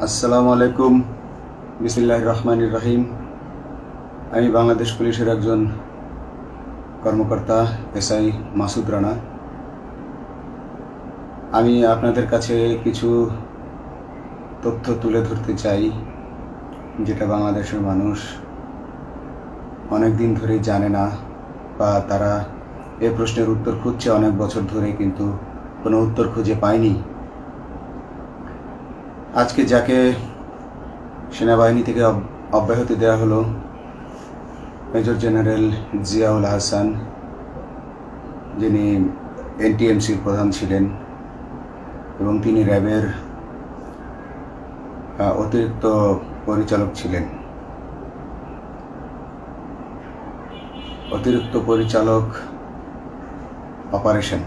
আসসালামু আলাইকুম। বিসমিল্লাহির রহমানির রহিম। আমি বাংলাদেশ পুলিশের একজন কর্মকর্তা এসআই মাসুদ রানা। আমি আপনাদের কাছে কিছু তথ্য তুলে ধরতে চাই, যেটা বাংলাদেশের মানুষ অনেক দিন ধরেই জানে না, বা তারা এই প্রশ্নের উত্তর খুঁজছে অনেক বছর ধরে, কিন্তু কোনো উত্তর খুঁজে পায়নি। আজকে যাকে সেনাবাহিনী থেকে অব্যাহতি দেওয়া হলো, মেজর জেনারেল জিয়াউল হাসান, যিনি এনটিএমসির প্রধান ছিলেন এবং তিনি র্যাবের অতিরিক্ত পরিচালক ছিলেন। অতিরিক্ত পরিচালক অপারেশন।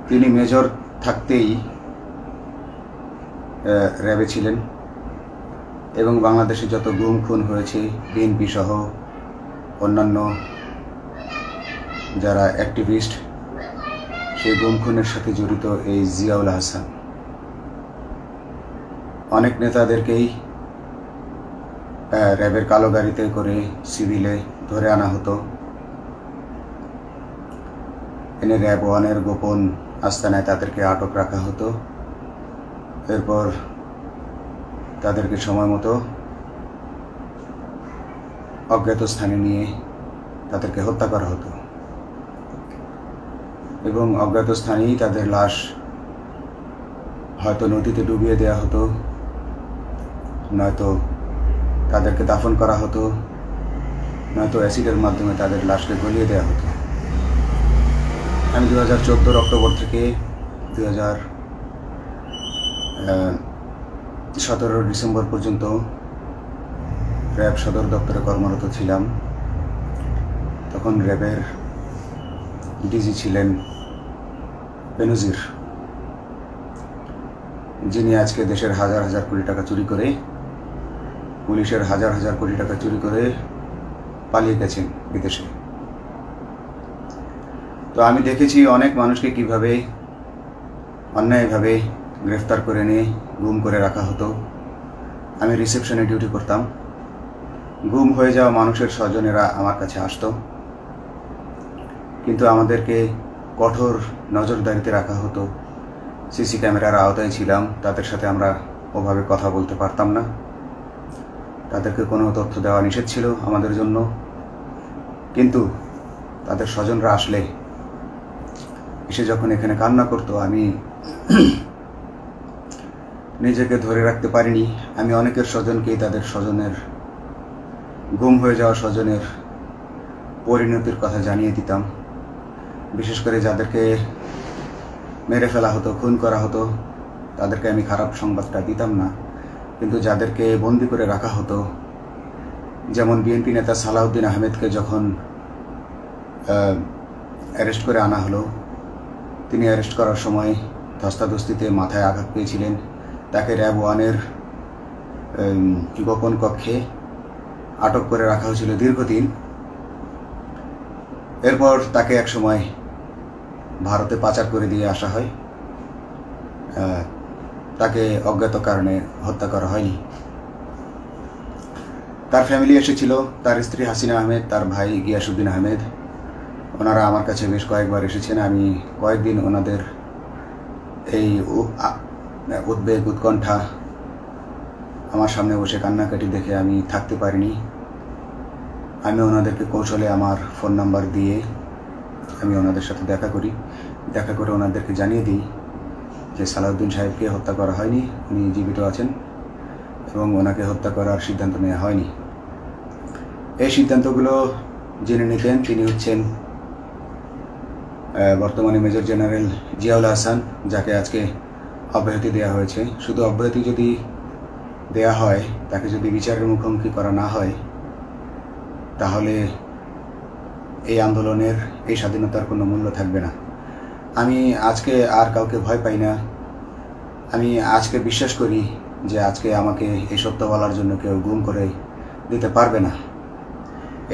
তিনি মেজর থাকতেই র্যাবে ছিলেন এবং বাংলাদেশে যত গুম খুন হয়েছে, বিএনপি সহ অন্যান্য যারা অ্যাক্টিভিস্ট, সেই গুম খুনের সাথে জড়িত এই জিয়াউল হাসান। অনেক নেতাদেরকেই র্যাবের কালো গাড়িতে করে সিভিলে ধরে আনা হতো, এনে র্যাব ওয়ানের গোপন আস্তানায় তাদেরকে আটক রাখা হতো। এরপর তাদেরকে সময় মতো অজ্ঞাত স্থানে নিয়ে তাদেরকে হত্যা করা হতো এবং অজ্ঞাত স্থানেই তাদের লাশ হয়তো নদীতে ডুবিয়ে দেওয়া হতো, নয়তো তাদেরকে দাফন করা হতো, নয়তো অ্যাসিডের মাধ্যমে তাদের লাশকে গলিয়ে দেওয়া হতো। আমি 2014 অক্টোবর থেকে 2017 ডিসেম্বর পর্যন্ত র্যাব সদর দপ্তরে কর্মরত ছিলাম। তখন র্যাবের ডিজি ছিলেন বেনজির, যিনি আজকে দেশের হাজার হাজার কোটি টাকা চুরি করে, পুলিশের হাজার হাজার কোটি টাকা চুরি করে পালিয়ে গেছেন বিদেশে। তো আমি দেখেছি অনেক মানুষকে কিভাবে অন্যায়ভাবে গ্রেফতার করে নিয়ে গুম করে রাখা হতো। আমি রিসেপশনে ডিউটি করতাম। গুম হয়ে যাওয়া মানুষের স্বজনেরা আমার কাছে আসতো, কিন্তু আমাদেরকে কঠোর নজরদারিতে রাখা হতো। সিসি ক্যামেরার আওতায় ছিলাম, তাদের সাথে আমরা ওভাবে কথা বলতে পারতাম না। তাদেরকে কোনো তথ্য দেওয়া নিষেধ ছিল আমাদের জন্য। কিন্তু তাদের স্বজনরা আসলে এসে যখন এখানে কান্না করতো, আমি নিজেকে ধরে রাখতে পারিনি। আমি অনেকের স্বজনকেই তাদের স্বজনের, গুম হয়ে যাওয়া স্বজনের পরিণতির কথা জানিয়ে দিতাম। বিশেষ করে যাদেরকে মেরে ফেলা হতো, খুন করা হতো, তাদেরকে আমি খারাপ সংবাদটা দিতাম না। কিন্তু যাদেরকে বন্দি করে রাখা হতো, যেমন বিএনপি নেতা সালাউদ্দিন আহমেদকে যখন অ্যারেস্ট করে আনা হলো, তিনি অ্যারেস্ট করার সময় ধস্তাধস্তিতে মাথায় আঘাত পেয়েছিলেন। তাকে র্যাব ওয়ানের গোপন কক্ষে আটক করে রাখা হয়েছিল দীর্ঘদিন। এরপর তাকে এক সময় ভারতে পাচার করে দিয়ে আসা হয়। তাকে অজ্ঞাত কারণে হত্যা করা হয়নি। তার ফ্যামিলি এসেছিল, তার স্ত্রী হাসিনা আহমেদ, তার ভাই গিয়াসউদ্দিন আহমেদ। ওনারা আমার কাছে বেশ কয়েকবার এসেছেন। আমি কয়েকদিন ওনাদের এই উদ্বেগ, উৎকণ্ঠা, আমার সামনে বসে কান্নাকাটি দেখে আমি থাকতে পারিনি। আমি ওনাদেরকে কৌশলে আমার ফোন নাম্বার দিয়ে আমি ওনাদের সাথে দেখা করে ওনাদেরকে জানিয়ে দিই যে সালাউদ্দিন সাহেবকে হত্যা করা হয়নি, উনি জীবিত আছেন এবং ওনাকে হত্যা করার সিদ্ধান্ত নেওয়া হয়নি। এই সিদ্ধান্তগুলো জেনে নিতেন তিনি হচ্ছেন বর্তমানে মেজর জেনারেল জিয়াউল হাসান, যাকে আজকে অব্যাহতি দেওয়া হয়েছে। শুধু অব্যাহতি যদি দেয়া হয়, তাকে যদি বিচারের মুখোমুখি করা না হয়, তাহলে এই আন্দোলনের, এই স্বাধীনতার কোনো মূল্য থাকবে না। আমি আজকে আর কাউকে ভয় পাই না। আমি আজকে বিশ্বাস করি যে আজকে আমাকে এই সত্য বলার জন্য কেউ গুম করে দিতে পারবে না,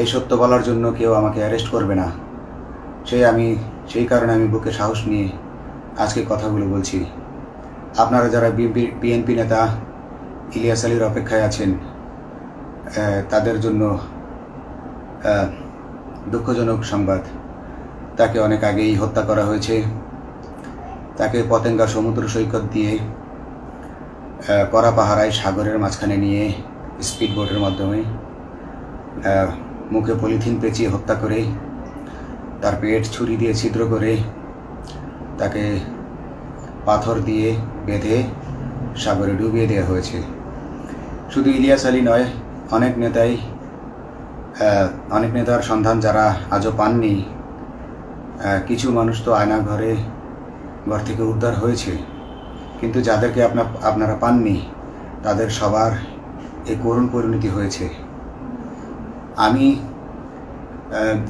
এই সত্য বলার জন্য কেউ আমাকে অ্যারেস্ট করবে না। সেই কারণে আমি বুকে সাহস নিয়ে আজকে কথাগুলো বলছি। আপনারা যারা বিএনপি নেতা ইলিয়াস আলীর অপেক্ষায় আছেন, তাদের জন্য দুঃখজনক সংবাদ। তাকে অনেক আগেই হত্যা করা হয়েছে। তাকে পতেঙ্গা সমুদ্র সৈকত দিয়ে কড়া পাহারায় সাগরের মাঝখানে নিয়ে স্পিডবোটের মাধ্যমে মুখে পলিথিন পেঁচিয়ে হত্যা করে, তার পেট ছুরি দিয়ে ছিদ্র করে, তাকে পাথর দিয়ে বেঁধে সাগরে ডুবিয়ে দেওয়া হয়েছে। শুধু ইলিয়াস আলী নয়, অনেক নেতার সন্ধান যারা আজও পাননি। কিছু মানুষ তো ঘর থেকে উদ্ধার হয়েছে, কিন্তু যাদেরকে আপনারা পাননি তাদের সবার এই করুণ পরিণতি হয়েছে। আমি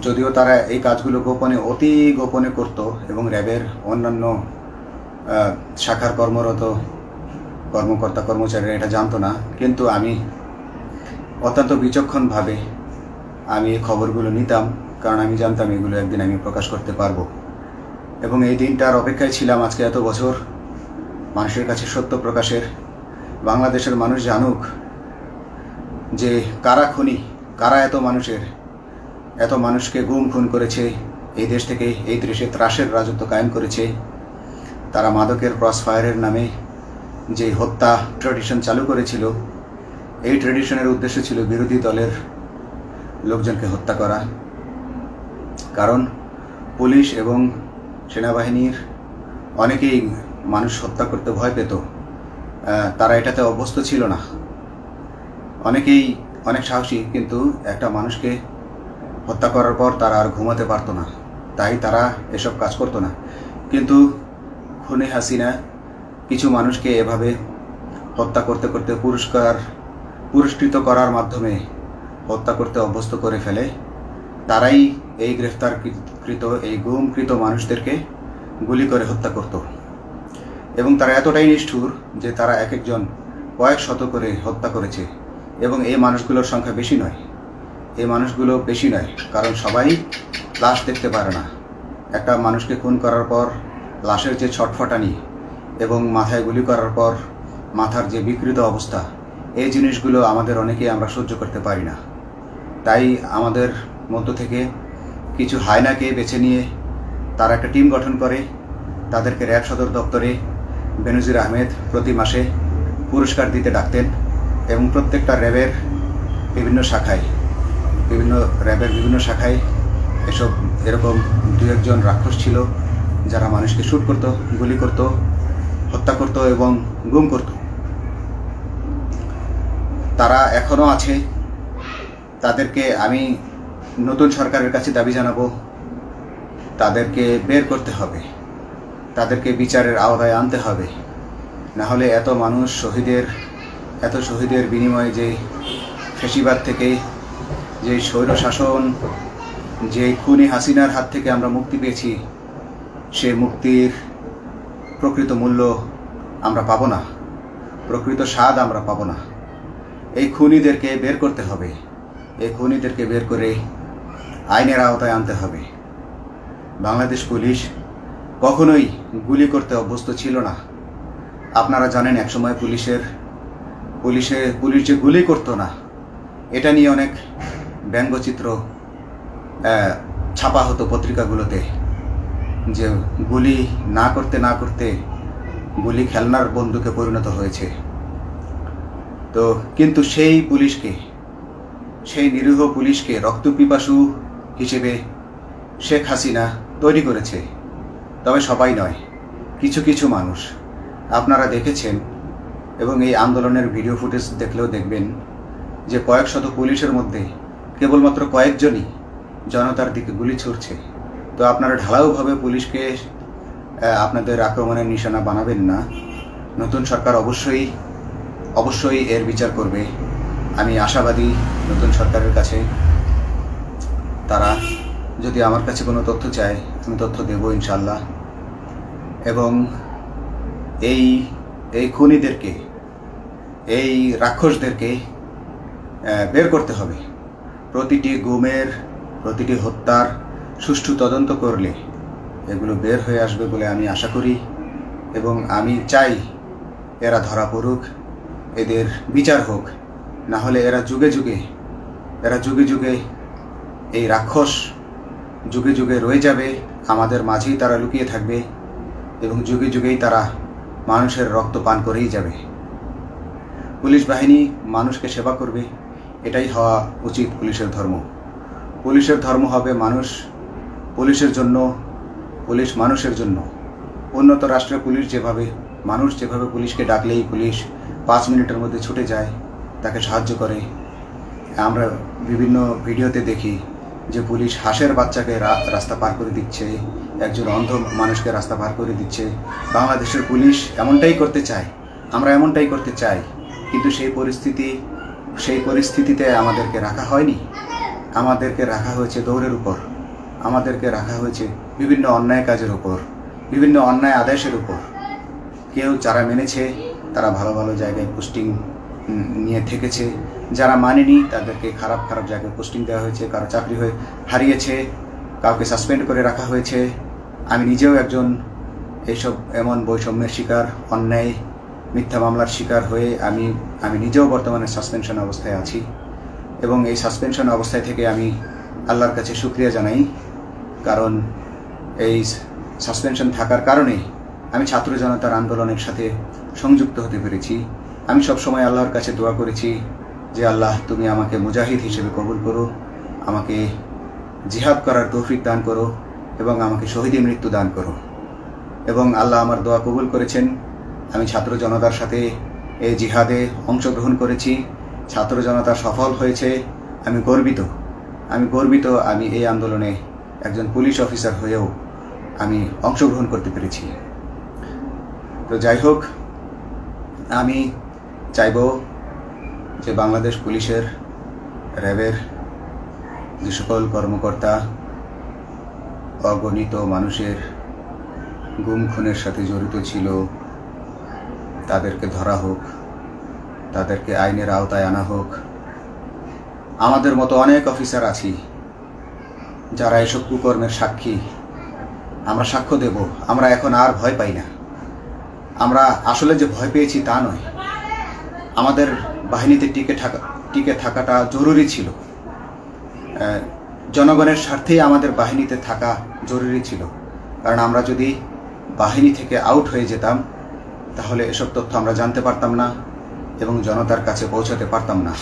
যদিও তারা এই কাজগুলো গোপনে, অতি গোপনে করত এবং র্যাবের অন্যান্য শাখার কর্মরত কর্মকর্তা কর্মচারীরা এটা জানতো না, কিন্তু আমি অত্যন্ত বিচক্ষণভাবে আমি এই খবরগুলো নিতাম, কারণ আমি জানতাম এগুলো একদিন আমি প্রকাশ করতে পারবো। এবং এই দিনটার অপেক্ষায় ছিলাম আজকে এত বছর, মানুষের কাছে সত্য প্রকাশের। বাংলাদেশের মানুষ জানুক যে কারা খুনি, কারা এত মানুষকে গুম খুন করেছে, এই দেশ থেকে এই দেশে ত্রাসের রাজত্ব কায়েম করেছে। তারা মাদকের ক্রসফায়ারের নামে যে হত্যা ট্র্যাডিশন চালু করেছিল, এই ট্র্যাডিশনের উদ্দেশ্য ছিল বিরোধী দলের লোকজনকে হত্যা করা। কারণ পুলিশ এবং সেনাবাহিনীর অনেকেই মানুষ হত্যা করতে ভয় পেত, তারা এটাতে অভ্যস্ত ছিল না। অনেকেই অনেক সাহসী, কিন্তু একটা মানুষকে হত্যা করার পর তারা আর ঘুমাতে পারতো না, তাই তারা এসব কাজ করতো না। কিন্তু খুনি হাসিনা কিছু মানুষকে এভাবে হত্যা করতে করতে পুরস্কৃত করার মাধ্যমে হত্যা করতে অভ্যস্ত করে ফেলে। তারাই এই গ্রেফতারকৃত, এই গুমকৃত মানুষদেরকে গুলি করে হত্যা করত। এবং তারা এতটাই নিষ্ঠুর যে তারা এক একজন কয়েক শত করে হত্যা করেছে। এবং এই মানুষগুলোর সংখ্যা বেশি নয়, কারণ সবাই লাশ দেখতে পারে না। একটা মানুষকে খুন করার পর লাশের যে ছটফটানি এবং মাথায় গুলি করার পর মাথার যে বিকৃত অবস্থা, এই জিনিসগুলো আমাদের অনেকেই আমরা সহ্য করতে পারি না। তাই আমাদের মধ্য থেকে কিছু হায়নাকে বেছে নিয়ে তারা একটা টিম গঠন করে। তাদেরকে র্যাব সদর দপ্তরে বেনজির আহমেদ প্রতি মাসে পুরস্কার দিতে ডাকতেন এবং প্রত্যেকটা র্যাবের বিভিন্ন শাখায় এরকম দু একজন রাক্ষস ছিল যারা মানুষকে শ্যুট করত, গুলি করত, হত্যা করত এবং গুম করত। তারা এখনও আছে। তাদেরকে আমি নতুন সরকারের কাছে দাবি জানাবো, তাদেরকে বের করতে হবে, তাদেরকে বিচারের আওতায় আনতে হবে। না হলে এত শহীদের বিনিময়ে যে ফ্যাসিবাদ থেকে, যে স্বৈর শাসন, যে খুনি হাসিনার হাত থেকে আমরা মুক্তি পেয়েছি, সে মুক্তির প্রকৃত মূল্য আমরা পাবো না, প্রকৃত স্বাদ আমরা পাবো না। এই খুনিদেরকে বের করতে হবে, এই খুনিদেরকে বের করে আইনের আওতায় আনতে হবে। বাংলাদেশ পুলিশ কখনোই গুলি করতে অভ্যস্ত ছিল না। আপনারা জানেন একসময় পুলিশ যে গুলি করতো না, এটা নিয়ে অনেক ব্যঙ্গচিত্র ছাপা হতো পত্রিকাগুলোতে, যে গুলি না করতে গুলি খেলনার বন্দুকে পরিণত হয়েছে। তো কিন্তু সেই নিরীহ পুলিশকে রক্তপিপাসু হিসেবে শেখ হাসিনা তৈরি করেছে। তবে সবাই নয়, কিছু কিছু মানুষ আপনারা দেখেছেন, এবং এই আন্দোলনের ভিডিও ফুটেজ দেখলেও দেখবেন যে কয়েক শত পুলিশের মধ্যে কেবলমাত্র কয়েকজনই জনতার দিকে গুলি ছুড়ছে। তো আপনারা ঢালাওভাবে পুলিশকে আপনাদের আক্রমণের নিশানা বানাবেন না। নতুন সরকার অবশ্যই এর বিচার করবে। আমি আশাবাদী নতুন সরকারের কাছে। তারা যদি আমার কাছে কোনো তথ্য চায়, আমি তথ্য দেব ইনশাল্লাহ। এবং এই খুনিদেরকে, এই রাক্ষসদেরকে বের করতে হবে। প্রতিটি গুমের, প্রতিটি হত্যার সুষ্ঠু তদন্ত করলে এগুলো বের হয়ে আসবে বলে আমি আশা করি। এবং আমি চাই এরা ধরা পড়ুক, এদের বিচার হোক, না হলে এরা যুগে যুগে এই রাক্ষস যুগে যুগে রয়ে যাবে, আমাদের মাঝেই তারা লুকিয়ে থাকবে এবং যুগে যুগেই তারা মানুষের রক্ত পান করেই যাবে। পুলিশ বাহিনী মানুষকে সেবা করবে, এটাই হওয়া উচিত পুলিশের ধর্ম। পুলিশের ধর্ম হবে মানুষ পুলিশের জন্য, পুলিশ মানুষের জন্য। উন্নত রাষ্ট্রের পুলিশ মানুষ যেভাবে পুলিশকে ডাকলেই পুলিশ 5 মিনিটের মধ্যে ছুটে যায়, তাকে সাহায্য করে। আমরা বিভিন্ন ভিডিওতে দেখি যে পুলিশ হাঁসের বাচ্চাকে রাস্তা পার করে দিচ্ছে, একজন অন্ধ মানুষকে রাস্তা পার করে দিচ্ছে। বাংলাদেশের পুলিশ এমনটাই করতে চায়, আমরা এমনটাই করতে চাই, কিন্তু সেই পরিস্থিতিতে আমাদেরকে রাখা হয়নি। আমাদেরকে রাখা হয়েছে দৌড়ের উপর, আমাদেরকে রাখা হয়েছে বিভিন্ন অন্যায় কাজের উপর, বিভিন্ন অন্যায় আদেশের উপর। কেউ যারা মেনেছে তারা ভালো ভালো জায়গায় পোস্টিং নিয়ে থেকেছে, যারা মানেনি তাদেরকে খারাপ জায়গায় পোস্টিং দেওয়া হয়েছে, কারো চাকরি হারিয়েছে, কাউকে সাসপেন্ড করে রাখা হয়েছে। আমি নিজেও একজন এমন বৈষম্যের শিকার, অন্যায় মিথ্যা মামলার শিকার হয়ে আমি নিজেও বর্তমানে সাসপেনশন অবস্থায় আছি এবং এই সাসপেনশন অবস্থায় থেকে আমি আল্লাহর কাছে শুকরিয়া জানাই, কারণ এই সাসপেনশন থাকার কারণে আমি ছাত্র জনতার আন্দোলনের সাথে সংযুক্ত হতে পেরেছি। আমি সবসময় আল্লাহর কাছে দোয়া করেছি যে আল্লাহ তুমি আমাকে মুজাহিদ হিসেবে কবুল করো, আমাকে জিহাদ করার তৌফিক দান করো এবং আমাকে শহীদী মৃত্যু দান করো। এবং আল্লাহ আমার দোয়া কবুল করেছেন। আমি ছাত্র জনতার সাথে এই জিহাদে অংশগ্রহণ করেছি, ছাত্র জনতা সফল হয়েছে। আমি গর্বিত আমি এই আন্দোলনে একজন পুলিশ অফিসার হয়েও আমি অংশগ্রহণ করতে পেরেছি। তো যাই হোক, আমি চাইব যে বাংলাদেশ পুলিশের, র্যাবের যে সকল কর্মকর্তা অগণিত মানুষের গুম খুনের সাথে জড়িত ছিল তাদেরকে ধরা হোক, তাদেরকে আইনের আওতায় আনা হোক। আমাদের মতো অনেক অফিসার আছি যারা এসব কুকর্মের সাক্ষী, আমরা সাক্ষ্য দেব। আমরা এখন আর ভয় পাই না। আমরা আসলে যে ভয় পেয়েছি তা নয়, আমাদের বাহিনীতে টিকে থাকাটা জরুরি ছিল। জনগণের স্বার্থেই আমাদের বাহিনীতে থাকা জরুরি ছিল, কারণ আমরা যদি বাহিনী থেকে আউট হয়ে যেতাম তাহলে এসব তথ্য আমরা জানতে পারতাম না এবং জনতার কাছে পৌঁছাতে পারতাম না।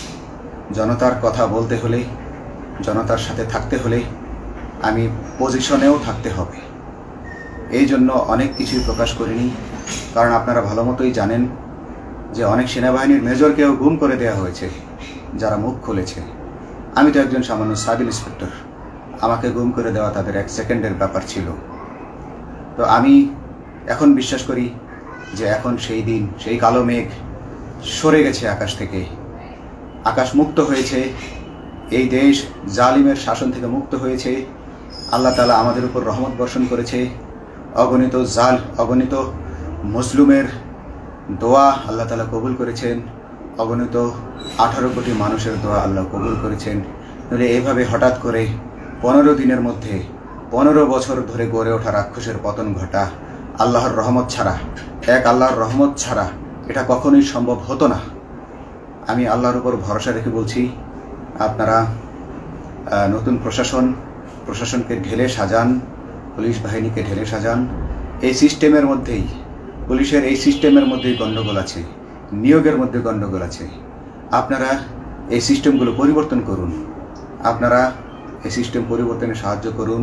জনতার কথা বলতে হলে, জনতার সাথে থাকতে হলে আমি পজিশনেও থাকতে হবে। এই জন্য অনেক কিছুই প্রকাশ করিনি, কারণ আপনারা ভালো মতোই জানেন যে অনেক সেনাবাহিনীর মেজরকেও গুম করে দেওয়া হয়েছে যারা মুখ খুলেছে। আমি তো একজন সামান্য সাব ইন্সপেক্টর, আমাকে গুম করে দেওয়া তাদের 1 সেকেন্ডের ব্যাপার ছিল। তো আমি এখন বিশ্বাস করি যে এখন সেই দিন, সেই কালো মেঘ সরে গেছে আকাশ থেকে, আকাশ মুক্ত হয়েছে, এই দেশ জালিমের শাসন থেকে মুক্ত হয়েছে। আল্লাহ তাআলা আমাদের উপর রহমত বর্ষণ করেছে। অগণিত মুসলিমের দোয়া আল্লাহ তাআলা কবুল করেছেন, অগণিত 18 কোটি মানুষের দোয়া আল্লাহ কবুল করেছেন। নইলে এইভাবে হঠাৎ করে 15 দিনের মধ্যে 15 বছর ধরে গড়ে ওঠা রাক্ষসের পতন ঘটা আল্লাহর রহমত ছাড়া এটা কখনোই সম্ভব হতো না। আমি আল্লাহর উপর ভরসা রেখে বলছি, আপনারা নতুন প্রশাসনকে ঢেলে সাজান, পুলিশ বাহিনীকে ঢেলে সাজান। এই সিস্টেমের মধ্যেই, পুলিশের এই সিস্টেমের মধ্যেই গণ্ডগোল আছে, নিয়োগের মধ্যে গণ্ডগোল আছে। আপনারা এই সিস্টেমগুলো পরিবর্তন করুন, আপনারা এই সিস্টেম পরিবর্তনে সাহায্য করুন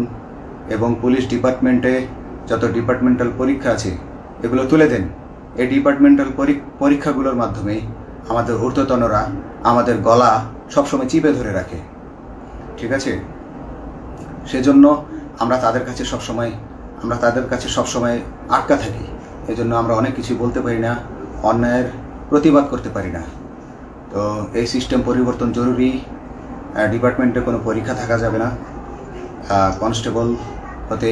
এবং পুলিশ ডিপার্টমেন্টে যত ডিপার্টমেন্টাল পরীক্ষা আছে এগুলো তুলে দেন। এই ডিপার্টমেন্টাল পরীক্ষাগুলোর মাধ্যমে আমাদের ঊর্ধ্বতনরা আমাদের গলা সবসময় চিপে ধরে রাখে, ঠিক আছে? সেজন্য আমরা তাদের কাছে সবসময় আটকা থাকি। এজন্য আমরা অনেক কিছু বলতে পারি না, অন্যায়ের প্রতিবাদ করতে পারি না। তো এই সিস্টেম পরিবর্তন জরুরি। ডিপার্টমেন্টে কোনো পরীক্ষা থাকা যাবে না। কনস্টেবল হতে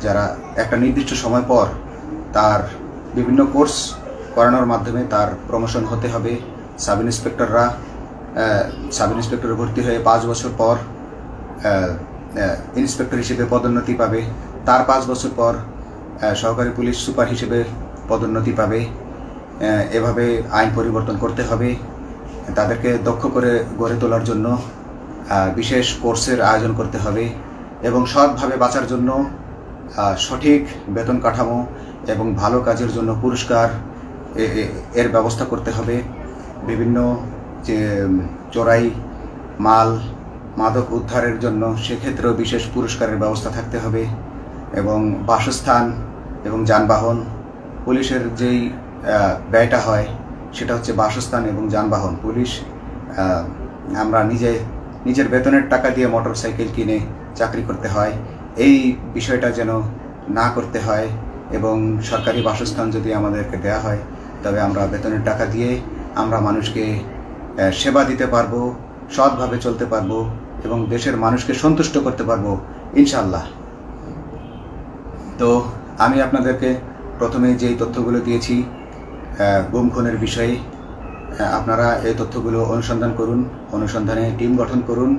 যারা একটা নির্দিষ্ট সময় পর তার বিভিন্ন কোর্স করানোর মাধ্যমে তার প্রমোশন হতে হবে। সাব ইন্সপেক্টরে ভর্তি হয়ে 5 বছর পর ইন্সপেক্টর হিসেবে পদোন্নতি পাবে, তার 5 বছর পর সহকারী পুলিশ সুপার হিসেবে পদোন্নতি পাবে। এভাবে আইন পরিবর্তন করতে হবে। তাদেরকে দক্ষ করে গড়ে তোলার জন্য বিশেষ কোর্সের আয়োজন করতে হবে এবং সৎভাবে বাঁচার জন্য সঠিক বেতন কাঠামো এবং ভালো কাজের জন্য পুরস্কার এর ব্যবস্থা করতে হবে। বিভিন্ন যে চোরাই মাল মাদক উদ্ধারের জন্য সেক্ষেত্রেও বিশেষ পুরস্কারের ব্যবস্থা থাকতে হবে এবং বাসস্থান এবং যানবাহন, পুলিশের যেই ব্যয়টা হয় সেটা হচ্ছে বাসস্থান এবং যানবাহন। পুলিশ আমরা নিজের বেতনের টাকা দিয়ে মোটরসাইকেল কিনে চাকরি করতে হয়, এই বিষয়টা যেন না করতে হয় এবং সরকারি বাসস্থান যদি আমাদেরকে দেয়া হয় তবে আমরা বেতনের টাকা দিয়ে আমরা মানুষকে সেবা দিতে পারবো, সৎভাবে চলতে পারবো এবং দেশের মানুষকে সন্তুষ্ট করতে পারবো ইনশাল্লাহ। তো আমি আপনাদেরকে প্রথমে যেই তথ্যগুলো দিয়েছি গুম খুনের বিষয়ে, আপনারা এই তথ্যগুলো অনুসন্ধান করুন, অনুসন্ধানে টিম গঠন করুন।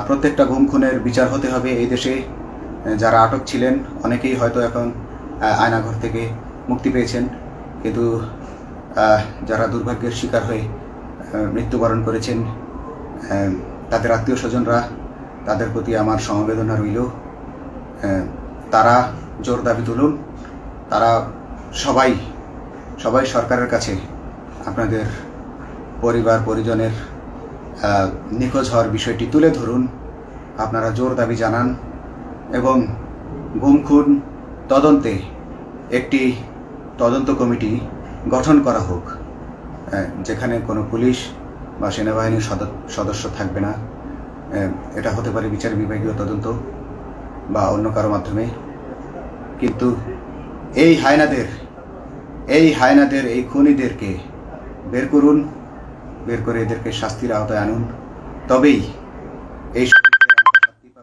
প্রত্যেকটা গুম খুনের বিচার হতে হবে এই দেশে। যারা আটক ছিলেন অনেকেই হয়তো এখন আয়নাঘর থেকে মুক্তি পেয়েছেন, কিন্তু যারা দুর্ভাগ্যের শিকার হয়ে মৃত্যুবরণ করেছেন তাদের আত্মীয় স্বজনরা, তাদের প্রতি আমার সমবেদনা রইল। তারা জোর দাবি তুলুন, তারা সবাই সরকারের কাছে আপনাদের পরিবার পরিজনের নিখোঁজ হওয়ার বিষয়টি তুলে ধরুন, আপনারা জোর দাবি জানান এবং গুম খুন তদন্তে একটি তদন্ত কমিটি গঠন করা হোক, যেখানে কোনো পুলিশ বা সেনাবাহিনীর সদস্য থাকবে না। এটা হতে পারে বিচার বিভাগীয় তদন্ত বা অন্য কারো মাধ্যমে, কিন্তু এই হায়নাদের এই খুনিদেরকে বের করুন, বের করে এদেরকে শাস্তির আওতায় আনুন, তবেই এই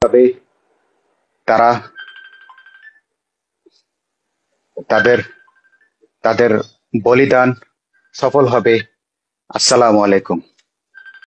তবে তারা তাদের বলিদান সফল হবে। আসসালামু আলাইকুম।